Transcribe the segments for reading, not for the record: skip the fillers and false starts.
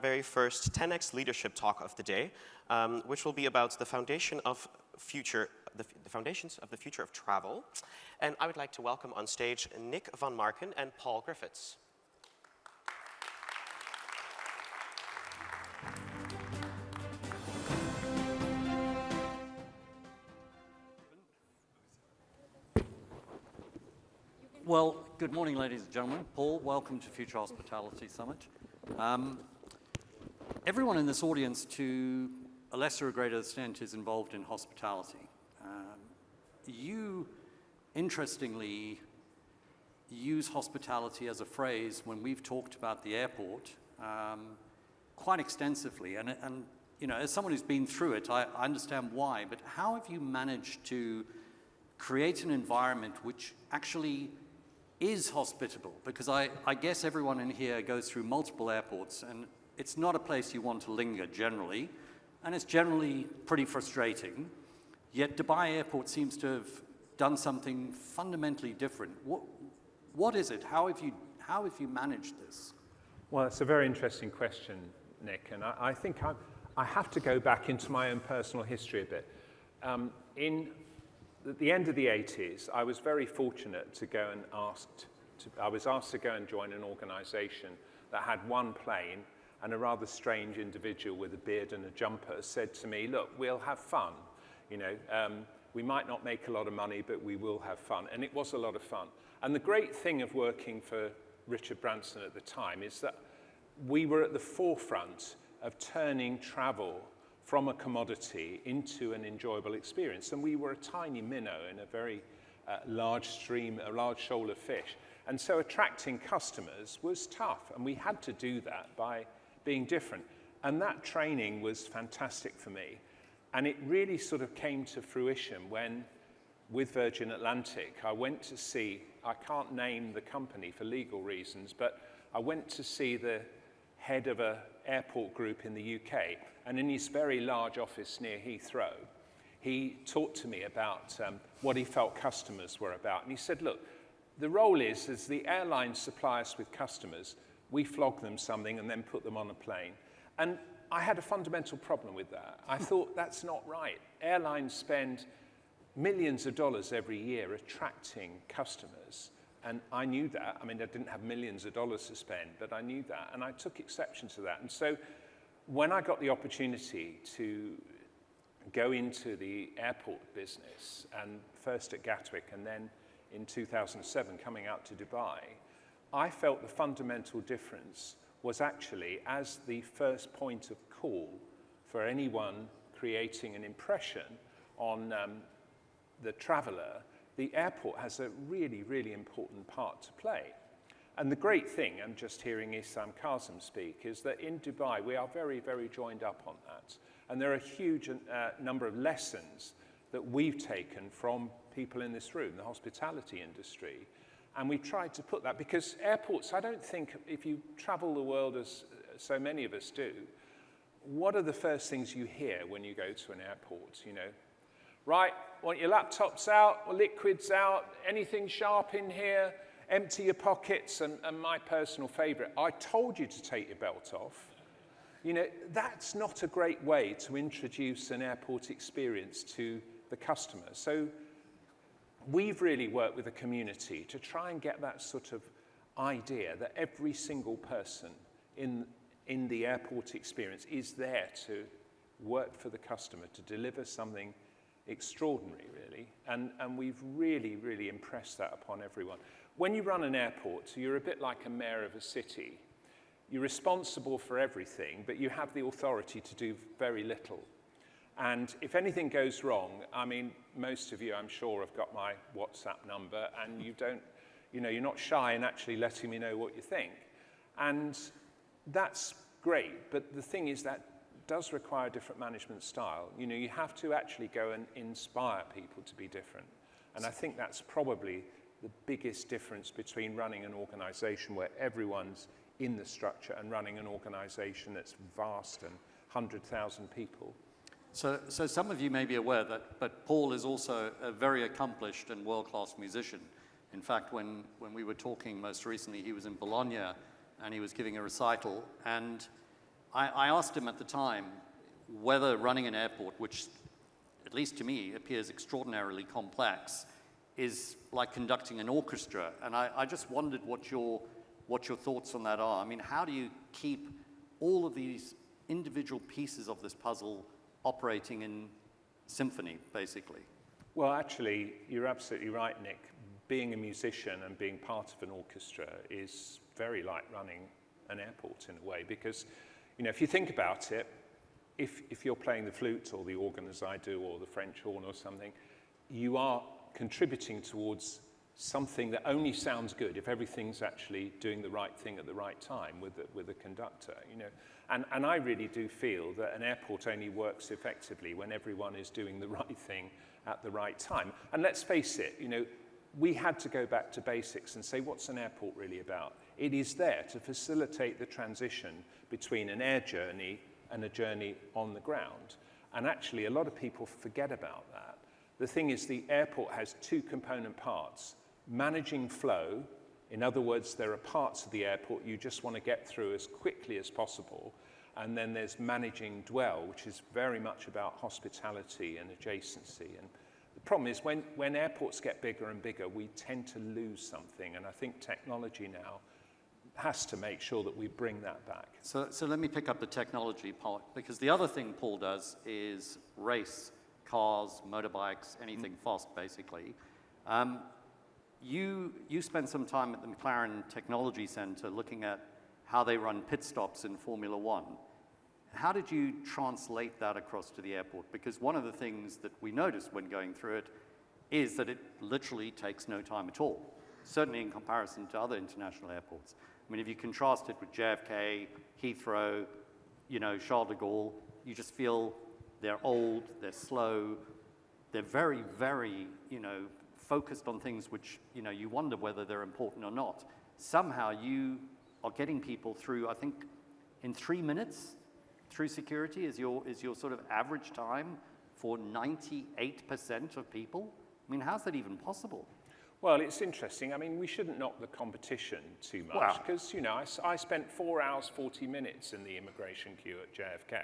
very first TenX leadership talk of the day, which will be about the foundations of the future of travel. And I would like to welcome on stage Nick van Marken and Paul Griffiths. Well, good morning, ladies and gentlemen. Paul, welcome to Future Hospitality Summit. Everyone in this audience, to a lesser or greater extent, is involved in hospitality. You, interestingly, use hospitality as a phrase when we've talked about the airport quite extensively. And you know, as someone who's been through it, I understand why. But how have you managed to create an environment which actually is hospitable? Because I guess everyone in here goes through multiple airports, and it's not a place you want to linger generally, and it's generally pretty frustrating. Yet Dubai Airport seems to have done something fundamentally different. What is it? How have you managed this? Well, it's a very interesting question, Nick, and I think I have to go back into my own personal history a bit. At the end of the 80s, I was very fortunate to go and I was asked to go and join an organization that had one plane, and a rather strange individual with a beard and a jumper said to me, look, we'll have fun. You know, we might not make a lot of money, but we will have fun. And it was a lot of fun. And the great thing of working for Richard Branson at the time is that we were at the forefront of turning travel from a commodity into an enjoyable experience. And we were a tiny minnow in a very large stream, a large shoal of fish. And so attracting customers was tough, and we had to do that by being different. And that training was fantastic for me. And it really sort of came to fruition when, with Virgin Atlantic, I went to see, I can't name the company for legal reasons, but I went to see the head of an airport group in the UK, and in his very large office near Heathrow, he talked to me about what he felt customers were about. And he said, look, the role is, as the airlines supply us with customers, we flog them something and then put them on a plane. And I had a fundamental problem with that. I thought, that's not right. Airlines spend millions of dollars every year attracting customers. And I knew that. I mean, I didn't have millions of dollars to spend, but I knew that. And I took exception to that. And so when I got the opportunity to go into the airport business, and first at Gatwick and then in 2007 coming out to Dubai, I felt the fundamental difference was actually as the first point of call for anyone creating an impression on the traveler. The airport has a really, really important part to play. And the great thing, I'm just hearing Issam Kazem speak, is that in Dubai, we are very, very joined up on that. And there are a huge number of lessons that we've taken from people in this room, the hospitality industry. And we've tried to put that, because airports, I don't think, if you travel the world as so many of us do, what are the first things you hear when you go to an airport, you know? Right, want your laptops out, liquids out, anything sharp in here, empty your pockets, and my personal favorite, I told you to take your belt off. You know, that's not a great way to introduce an airport experience to the customer. So we've really worked with the community to try and get that sort of idea that every single person in the airport experience is there to work for the customer, to deliver something extraordinary, really. And we've really, really impressed that upon everyone. When you run an airport, you're a bit like a mayor of a city. You're responsible for everything, but you have the authority to do very little. And if anything goes wrong, I mean, most of you, I'm sure, have got my WhatsApp number, and you're not shy in actually letting me know what you think. And that's great, but the thing is that does require a different management style. You know, you have to actually go and inspire people to be different. And I think that's probably the biggest difference between running an organization where everyone's in the structure and running an organization that's vast and 100,000 people. So some of you may be aware but Paul is also a very accomplished and world-class musician. In fact, when we were talking most recently, he was in Bologna and he was giving a recital, and I asked him at the time whether running an airport, which at least to me appears extraordinarily complex, is like conducting an orchestra. And I just wondered what your thoughts on that are. I mean, how do you keep all of these individual pieces of this puzzle operating in symphony, basically? Well, actually, you're absolutely right, Nick. Being a musician and being part of an orchestra is very like running an airport in a way, because, you know, if you think about it, if you're playing the flute or the organ as I do, or the French horn or something, you are contributing towards something that only sounds good if everything's actually doing the right thing at the right time with the conductor, you know. And I really do feel that an airport only works effectively when everyone is doing the right thing at the right time. And let's face it, you know, we had to go back to basics and say, what's an airport really about? It is there to facilitate the transition between an air journey and a journey on the ground. And actually, a lot of people forget about that. The thing is, the airport has two component parts. Managing flow, in other words, there are parts of the airport you just want to get through as quickly as possible. And then there's managing dwell, which is very much about hospitality and adjacency. And the problem is when airports get bigger and bigger, we tend to lose something. And I think technology now has to make sure that we bring that back. So let me pick up the technology part, because the other thing Paul does is race cars, motorbikes, anything fast, basically. You spent some time at the McLaren Technology Center looking at how they run pit stops in Formula One. How did you translate that across to the airport? Because one of the things that we noticed when going through it is that it literally takes no time at all, certainly in comparison to other international airports. I mean, if you contrast it with JFK, Heathrow, you know, Charles de Gaulle, you just feel they're old, they're slow, they're very, very, you know, focused on things which, you know, you wonder whether they're important or not. Somehow you are getting people through, I think, in 3 minutes through security is your sort of average time for 98% of people. I mean, how's that even possible? Well, it's interesting. I mean, we shouldn't knock the competition too much because, you know, I spent 4 hours, 40 minutes in the immigration queue at JFK,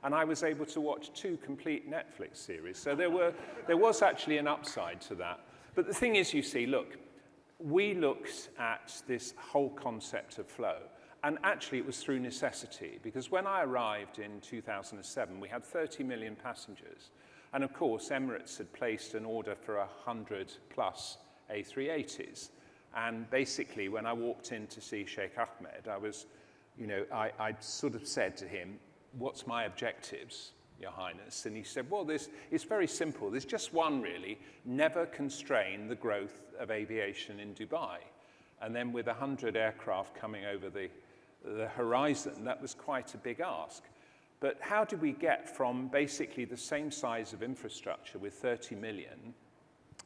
and I was able to watch 2 complete Netflix series. So there was actually an upside to that. But the thing is, you see, look, we looked at this whole concept of flow, and actually it was through necessity, because when I arrived in 2007, we had 30 million passengers. And of course, Emirates had placed an order for 100 plus A380s. And basically, when I walked in to see Sheikh Ahmed, I was, you know, I sort of said to him, what's my objectives, Your Highness? And he said, well, it's very simple. There's just one, really. Never constrain the growth of aviation in Dubai. And then with 100 aircraft coming over the horizon, that was quite a big ask. But how did we get from basically the same size of infrastructure with 30 million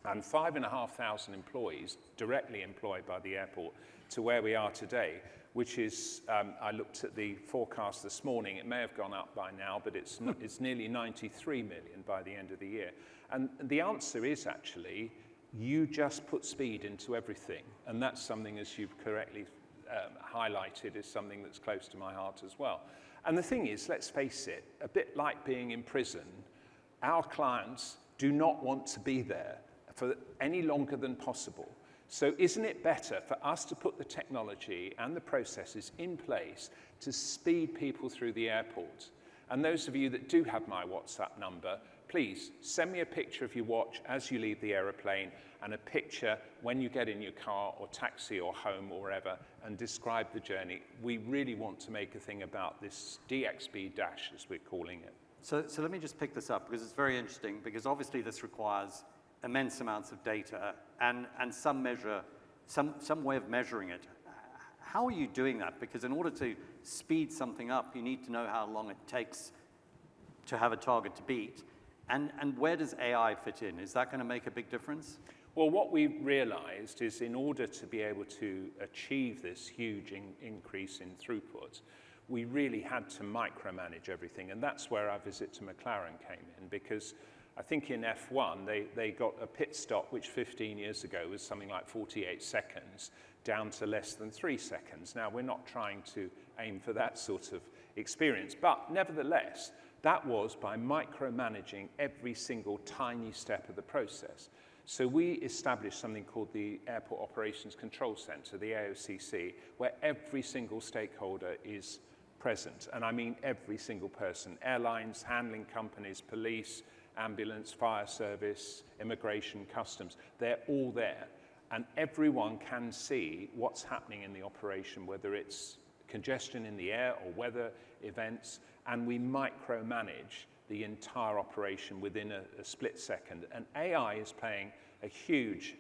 and 5,500 employees directly employed by the airport to where we are today, which is, I looked at the forecast this morning, it may have gone up by now, but it's nearly 93 million by the end of the year. And the answer is actually, you just put speed into everything. And that's something, as you've correctly highlighted, is something that's close to my heart as well. And the thing is, let's face it, a bit like being in prison, our clients do not want to be there for any longer than possible. So isn't it better for us to put the technology and the processes in place to speed people through the airport? And those of you that do have my WhatsApp number, please send me a picture of your watch as you leave the aeroplane and a picture when you get in your car or taxi or home or wherever, and describe the journey. We really want to make a thing about this DXB dash, as we're calling it. So let me just pick this up, because it's very interesting, because obviously this requires immense amounts of data and some measure, some way of measuring it. How are you doing that? Because in order to speed something up, you need to know how long it takes to have a target to beat. And where does AI fit in? Is that going to make a big difference? Well, what we realized is in order to be able to achieve this huge increase in throughput, we really had to micromanage everything. And that's where our visit to McLaren came in, because I think in F1, they got a pit stop, which 15 years ago was something like 48 seconds, down to less than 3 seconds. Now, we're not trying to aim for that sort of experience. But nevertheless, that was by micromanaging every single tiny step of the process. So we established something called the Airport Operations Control Centre, the AOCC, where every single stakeholder is present. And I mean every single person: airlines, handling companies, police, ambulance, fire service, immigration, customs. They're all there. And everyone can see what's happening in the operation, whether it's congestion in the air or weather events. And we micromanage the entire operation within a split second. And AI is playing a huge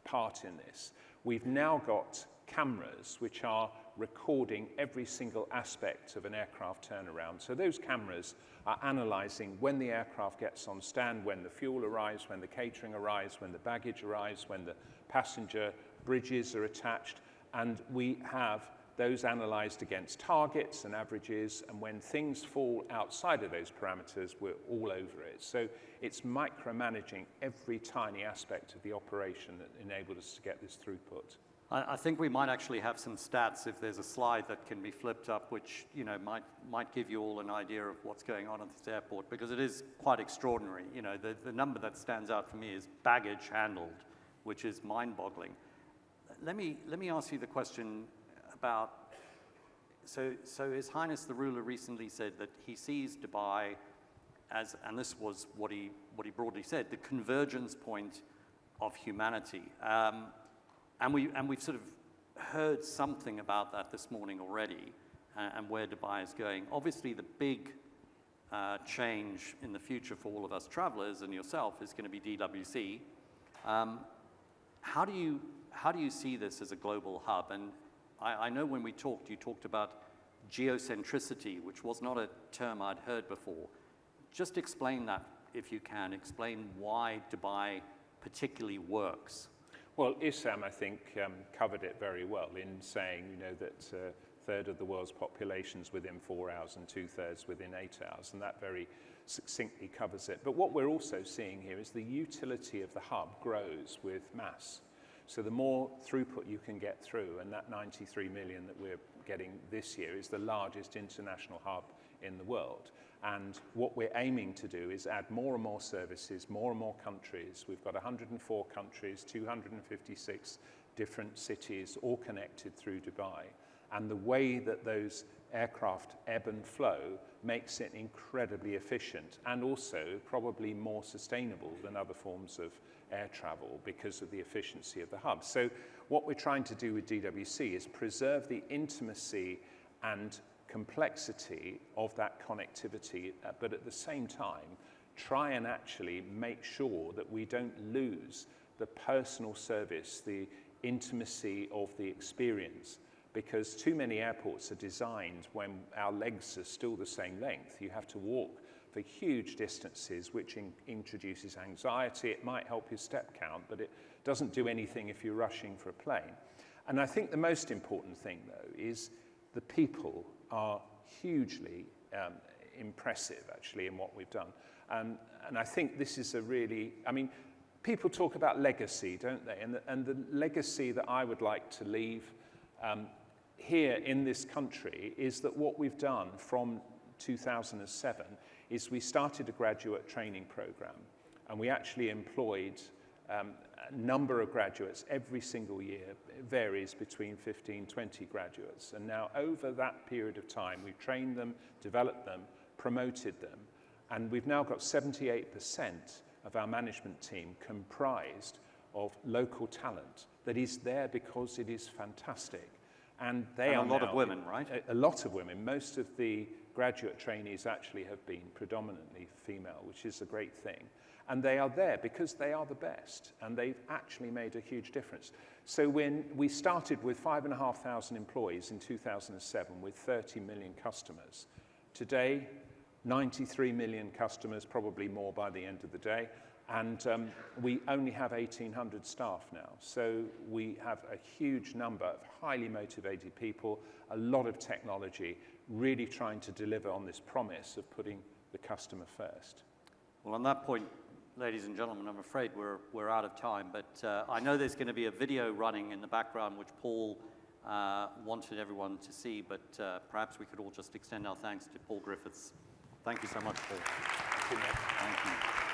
part in this. We've now got cameras which are recording every single aspect of an aircraft turnaround. So those cameras are analyzing when the aircraft gets on stand, when the fuel arrives, when the catering arrives, when the baggage arrives, when the passenger bridges are attached. And we have those analyzed against targets and averages, and when things fall outside of those parameters, we're all over it. So it's micromanaging every tiny aspect of the operation that enabled us to get this throughput. I think we might actually have some stats if there's a slide that can be flipped up, which might give you all an idea of what's going on at this airport, because it is quite extraordinary. The number that stands out for me is baggage handled, which is mind-boggling. Let me ask you the question about, so His Highness the Ruler recently said that he sees Dubai as, and this was what he broadly said, the convergence point of humanity. And we've sort of heard something about that this morning already, and where Dubai is going. Obviously, the big change in the future for all of us travelers and yourself is going to be DWC. How do you see this as a global hub? And I know when we talked, you talked about geocentricity, which was not a term I'd heard before. Just explain that, if you can. Explain why Dubai particularly works. Well, Issam, I think, covered it very well in saying, that a third of the world's population is within 4 hours and 2/3 within 8 hours, and that very succinctly covers it. But what we're also seeing here is the utility of the hub grows with mass. So the more throughput you can get through, and that 93 million that we're getting this year is the largest international hub in the world. And what we're aiming to do is add more and more services, more and more countries. We've got 104 countries, 256 different cities, all connected through Dubai. And the way that those aircraft ebb and flow makes it incredibly efficient, and also probably more sustainable than other forms of air travel because of the efficiency of the hub. So what we're trying to do with DWC is preserve the intimacy and complexity of that connectivity, but at the same time, try and actually make sure that we don't lose the personal service, the intimacy of the experience, because too many airports are designed when our legs are still the same length. You have to walk for huge distances, which introduces anxiety. It might help your step count, but it doesn't do anything if you're rushing for a plane. And I think the most important thing, though, is the people are hugely impressive, actually, in what we've done. And I think this is a really, people talk about legacy, don't they? And the legacy that I would like to leave here in this country is that what we've done from 2007 is we started a graduate training program, and we actually employed a number of graduates every single year. It varies between 15, 20 graduates. And now over that period of time, we've trained them, developed them, promoted them, and we've now got 78% of our management team comprised of local talent that is there because it is fantastic. And they are a lot of women, right? A lot of women. Most of the graduate trainees actually have been predominantly female, which is a great thing. And they are there because they are the best, and they've actually made a huge difference. So when we started with 5,500 employees in 2007 with 30 million customers, today 93 million customers, probably more by the end of the day, and we only have 1,800 staff now. So we have a huge number of highly motivated people, a lot of technology, really trying to deliver on this promise of putting the customer first. Well, on that point, ladies and gentlemen, I'm afraid we're out of time, but I know there's going to be a video running in the background which Paul wanted everyone to see, but perhaps we could all just extend our thanks to Paul Griffiths. Thank you so much, Paul. Thank you, Nick. Thank you.